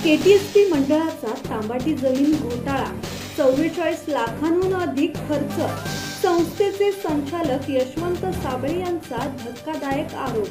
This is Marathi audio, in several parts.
केटीएसपी मंडळाचा तांबाटी जमीन घोटाळा, 44 लाखांहून अधिक खर्च, संस्थेचे संचालक यशवंत साबळे यांचा धक्कादायक आरोप।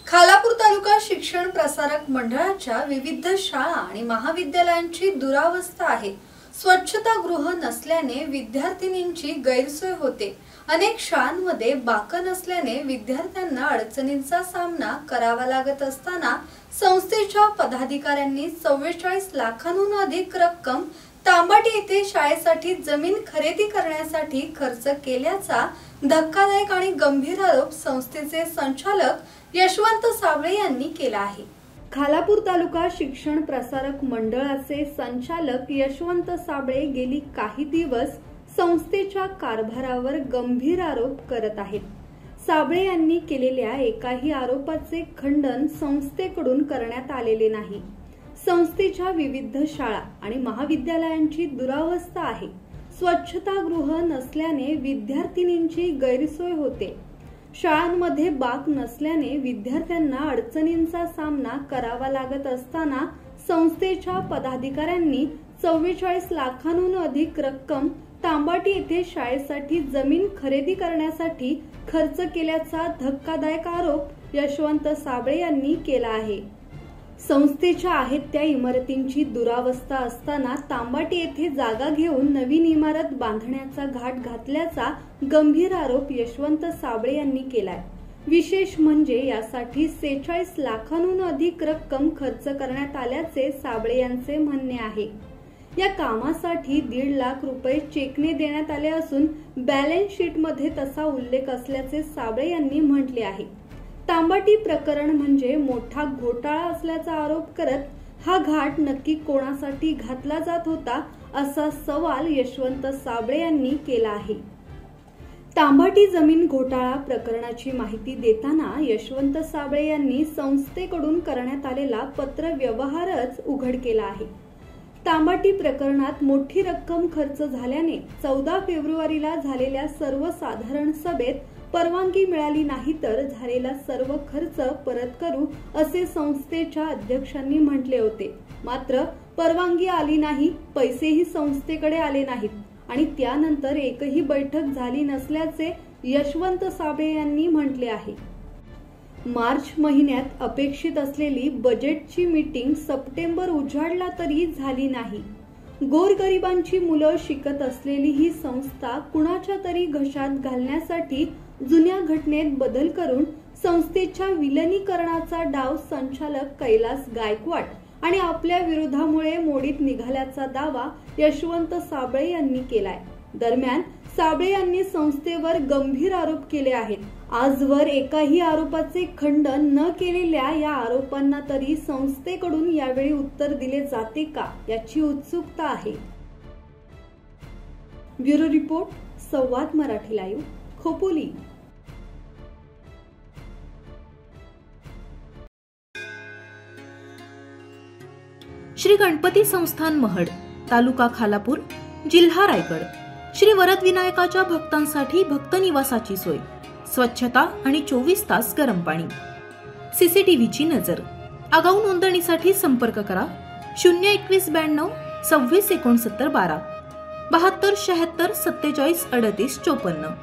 खालापूर तालुका शिक्षण प्रसारक मंडळाच्या विविध शाळा आणि महाविद्यालयांची दुरावस्था आहे। स्वच्छतागृह नसल्याने विद्यार्थिनींची गैरसोय होते। अनेक शाळांमध्ये बाकं नसल्याने विद्यार्थ्यांना अडचणींचा सामना करावा लागत असताना संस्थेच्या पदाधिकाऱ्यांनी 44 लाखांहून अधिक रक्कम तांबाटी येथे शाळेसाठी जमीन खरेदी करण्यासाठी खर्च केल्याचा धक्कादायक आणि गंभीर आरोप संस्थेचे संचालक यशवंत साबळे यांनी केला आहे। खालापूर तालुका शिक्षण प्रसारक मंडळाचे संचालक यशवंत साबळे गेली काही दिवस संस्थेच्या कारभारावर गंभीर आरोप करत आहेत। साबळे यांनी केलेल्या एकाही आरोपाचे खंडन संस्थेकडून करण्यात आलेले नाही। संस्थेच्या विविध शाळा आणि महाविद्यालयांची दुरावस्था आहे। स्वच्छतागृह नसल्याने विद्यार्थिनींची गैरसोय होते। शाळांमध्ये बाक नसल्याने विद्यार्थ्यांना अडचणींचा सामना करावा लागत असताना संस्थेच्या पदाधिकाऱ्यांनी 44 लाखांहून अधिक रक्कम तांबाटी येथे शाळेसाठी जमीन खरेदी करण्यासाठी खर्च केल्याचा धक्कादायक आरोप यशवंत साबळे यांनी केला आहे। संस्थेच्या आहेत त्या इमारतींची दुरावस्था असताना तांबाटी येथे जागा घेऊन नवीन इमारत बांधण्याचा घाट घातल्याचा गंभीर आरोप यशवंत साबळे यांनी केलाय। विशेष म्हणजे यासाठी 46 लाखांहून अधिक रक्कम खर्च करण्यात आल्याचे साबळे यांचे म्हणणे आहे। या कामासाठी 1.5 लाख रुपये चेकने देण्यात आले असून बॅलन्स शीट मध्ये तसा उल्लेख असल्याचे साबळे यांनी म्हटले आहे। तांबाटी प्रकरण म्हणजे मोठा घोटाळा असल्याचा आरोप करत हा घाट नक्की कोणासाठी घातला जात होता असा सवाल यशवंत साबळे यांनी केला आहे। तांबाटी जमीन घोटाळा प्रकरणाची माहिती देताना यशवंत साबळे यांनी संस्थेकडून करण्यात आलेला पत्रव्यवहारच उघड केला आहे। तांबाटी प्रकरणात मोठी रक्कम खर्च झाल्याने 14 फेब्रुवारीला झालेल्या सर्वसाधारण सभेत परवानगी मिळाली नाही तर झालेला सर्व खर्च परत करू असे संस्थेच्या अध्यक्षांनी म्हटले होते। मात्र परवानगी आली नाही, पैसेही संस्थेकडे आले नाहीत आणि त्यानंतर एकही बैठक झाली नसल्याचे यशवंत साबळे यांनी म्हटले आहे। मार्च महिन्यात अपेक्षित असलेली बजेटची मीटिंग सप्टेंबर उजाडला तरी झाली नाही। गोरगरिबांची मुलं शिकत असलेली ही संस्था कुणाच्या तरी घशात घालण्यासाठी जुन्या घटनेत बदल करून संस्थेच्या विलिनीकरणाचा डाव संचालक कैलास गायकवाड आणि आपल्या विरोधामुळे मोडीत निघाल्याचा दावा यशवंत साबळे यांनी केलाय। दरम्यान साबळे यांनी संस्थेवर गंभीर आरोप केले आहेत। आजवर एकाही आरोपाचे खंडन न केलेल्या या आरोपांना तरी संस्थेकडून यावेळी उत्तर दिले जाते का याची उत्सुकता आहे। ब्युरो रिपोर्ट, संवाद मराठी लाईव्ह, खोपोली। श्री गणपती संस्थान महड, तालुका खालापूर, जिल्हा रायगड। श्री वरद विनायकाच्या भक्तांसाठी भक्त निवासाची सोय, स्वच्छता आणि 24 तास गरम पाणी, सीसीटीव्हीची नजर। आगाऊ नोंदणीसाठी संपर्क करा 02192 26 69 12 72 76 47 38 54।